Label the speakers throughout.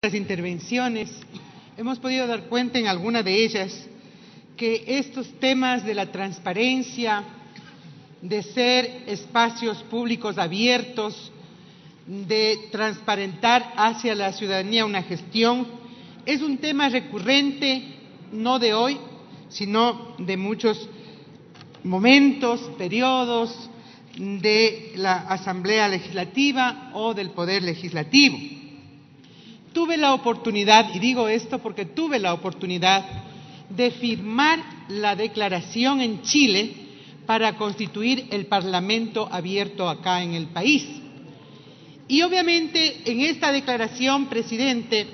Speaker 1: Las intervenciones, hemos podido dar cuenta en alguna de ellas que estos temas de la transparencia, de ser espacios públicos abiertos, de transparentar hacia la ciudadanía una gestión, es un tema recurrente, no de hoy, sino de muchos momentos, periodos de la Asamblea Legislativa o del Poder Legislativo. Tuve la oportunidad, y digo esto porque tuve la oportunidad de firmar la declaración en Chile para constituir el Parlamento abierto acá en el país. Y obviamente en esta declaración, presidente,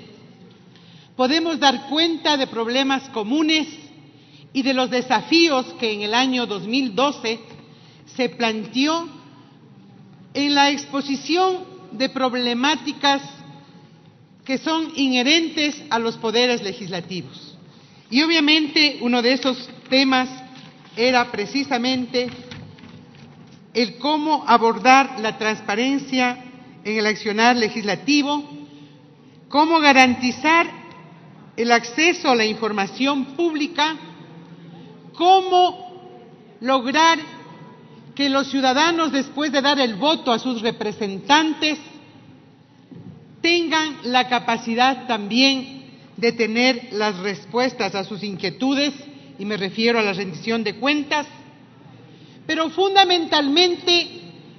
Speaker 1: podemos dar cuenta de problemas comunes y de los desafíos que en el año 2012 se planteó en la exposición de problemáticas que son inherentes a los poderes legislativos. Y obviamente uno de esos temas era precisamente el cómo abordar la transparencia en el accionar legislativo, cómo garantizar el acceso a la información pública, cómo lograr que los ciudadanos, después de dar el voto a sus representantes, tengan la capacidad también de tener las respuestas a sus inquietudes, y me refiero a la rendición de cuentas, pero fundamentalmente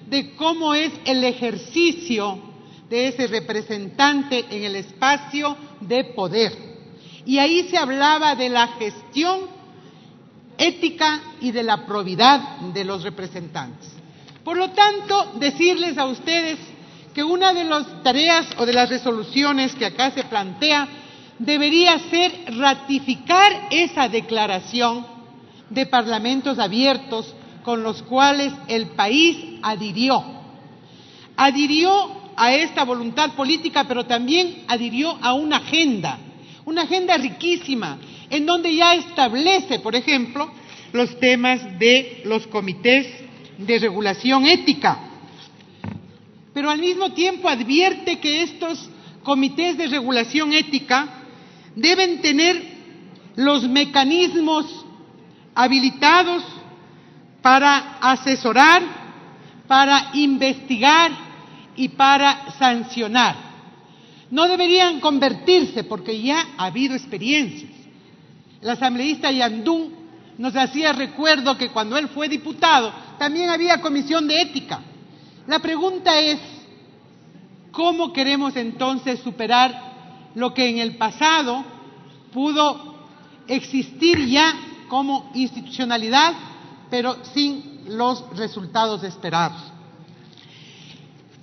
Speaker 1: de cómo es el ejercicio de ese representante en el espacio de poder. Y ahí se hablaba de la gestión ética y de la probidad de los representantes. Por lo tanto, decirles a ustedes que una de las tareas o de las resoluciones que acá se plantea debería ser ratificar esa declaración de parlamentos abiertos con los cuales el país adhirió a esta voluntad política, pero también adhirió a una agenda riquísima, en donde ya establece, por ejemplo, los temas de los comités de regulación ética. Pero al mismo tiempo advierte que estos comités de regulación ética deben tener los mecanismos habilitados para asesorar, para investigar y para sancionar. No deberían convertirse, porque ya ha habido experiencias. El asambleísta Yandún nos hacía recuerdo que cuando él fue diputado también había comisión de ética. La pregunta es, ¿cómo queremos entonces superar lo que en el pasado pudo existir ya como institucionalidad, pero sin los resultados esperados?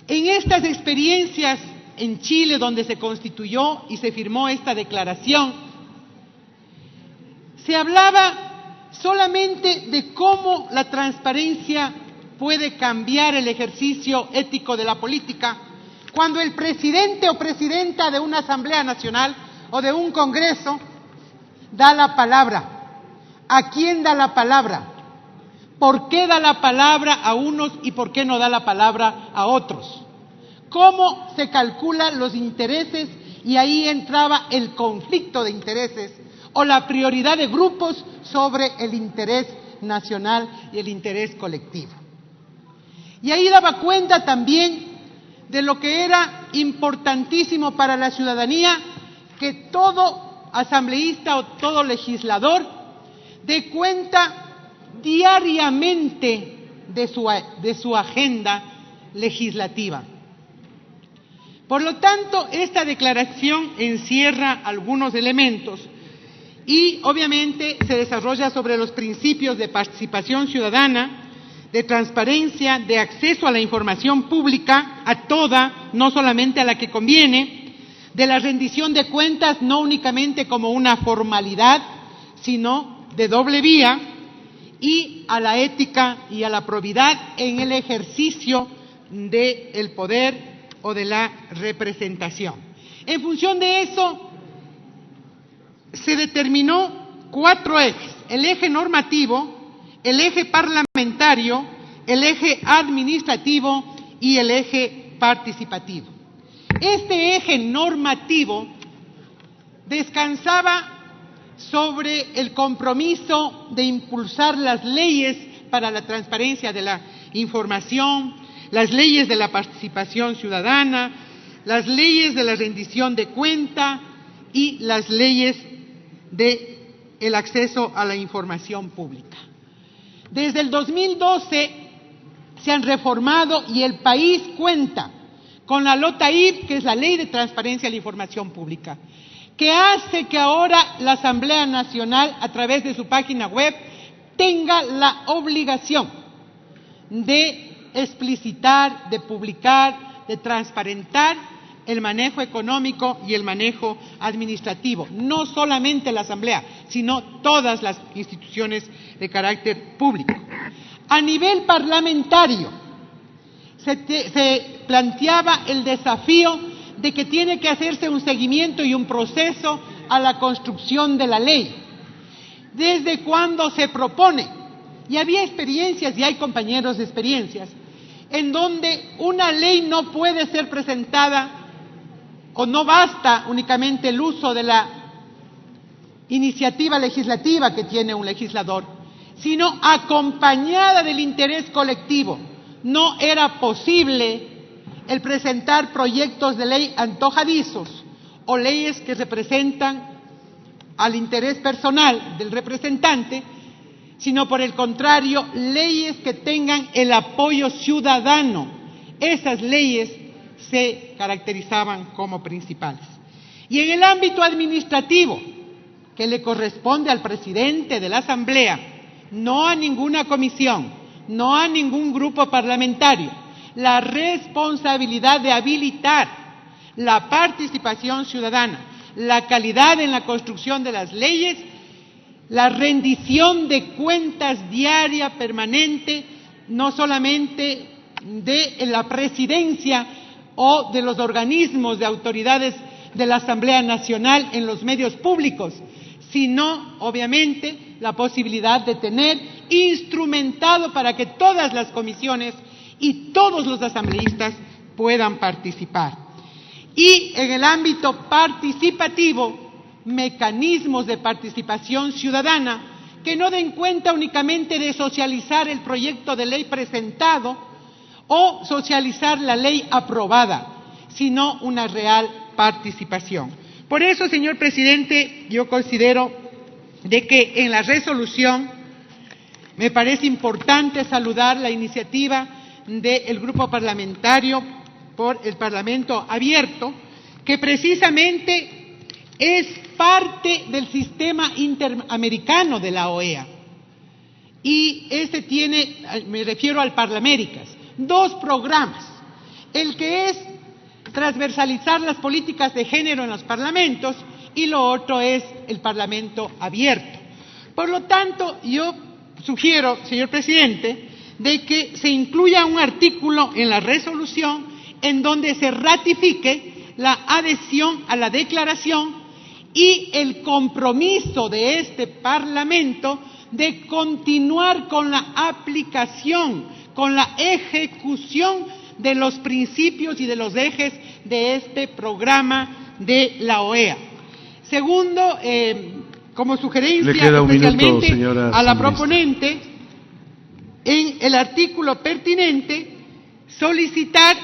Speaker 1: En estas experiencias en Chile, donde se constituyó y se firmó esta declaración, se hablaba solamente de cómo la transparencia puede cambiar el ejercicio ético de la política, cuando el presidente o presidenta de una Asamblea Nacional o de un Congreso da la palabra. ¿A quién da la palabra? ¿Por qué da la palabra a unos y por qué no da la palabra a otros? ¿Cómo se calculan los intereses? Y ahí entraba el conflicto de intereses o la prioridad de grupos sobre el interés nacional y el interés colectivo. Y ahí daba cuenta también de lo que era importantísimo para la ciudadanía, que todo asambleísta o todo legislador dé cuenta diariamente de su agenda legislativa. Por lo tanto, esta declaración encierra algunos elementos y obviamente se desarrolla sobre los principios de participación ciudadana, de transparencia, de acceso a la información pública, a toda, no solamente a la que conviene, de la rendición de cuentas no únicamente como una formalidad, sino de doble vía, y a la ética y a la probidad en el ejercicio del poder o de la representación. En función de eso, se determinó 4 ejes: el eje normativo, el eje parlamentario, el eje administrativo y el eje participativo. Este eje normativo descansaba sobre el compromiso de impulsar las leyes para la transparencia de la información, las leyes de la participación ciudadana, las leyes de la rendición de cuenta y las leyes del acceso a la información pública. Desde el 2012 se han reformado y el país cuenta con la LOTAIP, que es la Ley de Transparencia de la Información Pública, que hace que ahora la Asamblea Nacional, a través de su página web, tenga la obligación de explicitar, de publicar, de transparentar el manejo económico y el manejo administrativo. No solamente la Asamblea, sino todas las instituciones de carácter público. A nivel parlamentario, se planteaba el desafío de que tiene que hacerse un seguimiento y un proceso a la construcción de la ley. Desde cuando se propone, y había experiencias y hay compañeros de experiencias, en donde una ley no puede ser presentada o no basta únicamente el uso de la iniciativa legislativa que tiene un legislador, sino acompañada del interés colectivo. No era posible el presentar proyectos de ley antojadizos o leyes que representan al interés personal del representante, sino por el contrario, leyes que tengan el apoyo ciudadano. Esas leyes se caracterizaban como principales. Y en el ámbito administrativo, que le corresponde al presidente de la Asamblea, no a ninguna comisión, no a ningún grupo parlamentario, la responsabilidad de habilitar la participación ciudadana, la calidad en la construcción de las leyes, la rendición de cuentas diaria, permanente, no solamente de la presidencia o de los organismos de autoridades de la Asamblea Nacional en los medios públicos, sino, obviamente, la posibilidad de tener instrumentado para que todas las comisiones y todos los asambleístas puedan participar. Y en el ámbito participativo, mecanismos de participación ciudadana que no den cuenta únicamente de socializar el proyecto de ley presentado o socializar la ley aprobada, sino una real participación. Por eso, señor presidente, yo considero de que en la resolución me parece importante saludar la iniciativa del Grupo Parlamentario por el Parlamento Abierto, que precisamente es parte del sistema interamericano de la OEA. Y este tiene, me refiero al Parlaméricas, dos programas. El que es transversalizar las políticas de género en los parlamentos y lo otro es el Parlamento Abierto. Por lo tanto, yo sugiero, señor presidente, de que se incluya un artículo en la resolución en donde se ratifique la adhesión a la declaración y el compromiso de este Parlamento de continuar con la aplicación, con la ejecución de los principios y de los ejes de este programa de la OEA. Segundo, como sugerencia especialmente a la proponente, en el artículo pertinente, solicitar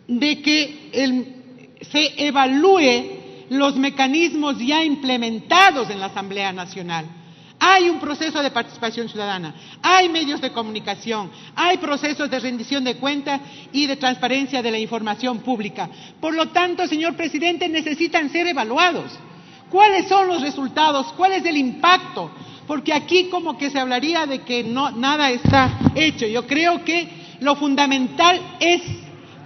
Speaker 1: de que se evalúe los mecanismos ya implementados en la Asamblea Nacional. Hay un proceso de participación ciudadana, hay medios de comunicación, hay procesos de rendición de cuentas y de transparencia de la información pública. Por lo tanto, señor presidente, necesitan ser evaluados. ¿Cuáles son los resultados? ¿Cuál es el impacto? Porque aquí como que se hablaría de que nada está hecho. Yo creo que lo fundamental es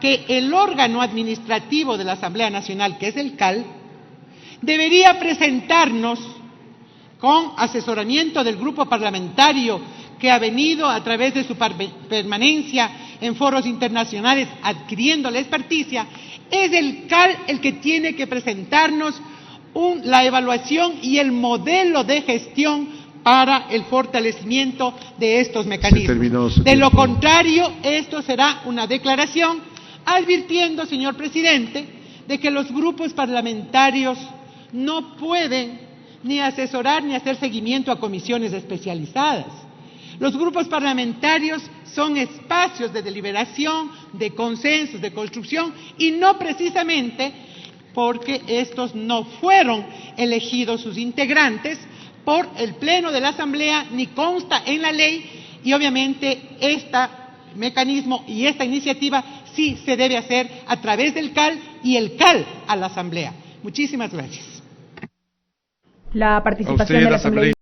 Speaker 1: que el órgano administrativo de la Asamblea Nacional, que es el CAL, debería presentarnos con asesoramiento del grupo parlamentario que ha venido a través de su permanencia en foros internacionales adquiriendo la experticia, es el CAL el que tiene que presentarnos la evaluación y el modelo de gestión para el fortalecimiento de estos mecanismos. De lo contrario, esto será una declaración advirtiendo, señor presidente, de que los grupos parlamentarios no pueden ni asesorar ni hacer seguimiento a comisiones especializadas. Los grupos parlamentarios son espacios de deliberación, de consensos, de construcción, y no precisamente porque estos no fueron elegidos sus integrantes por el Pleno de la Asamblea, ni consta en la ley, y obviamente este mecanismo y esta iniciativa sí se debe hacer a través del CAL y el CAL a la Asamblea. Muchísimas gracias.
Speaker 2: La participación de la Asamblea.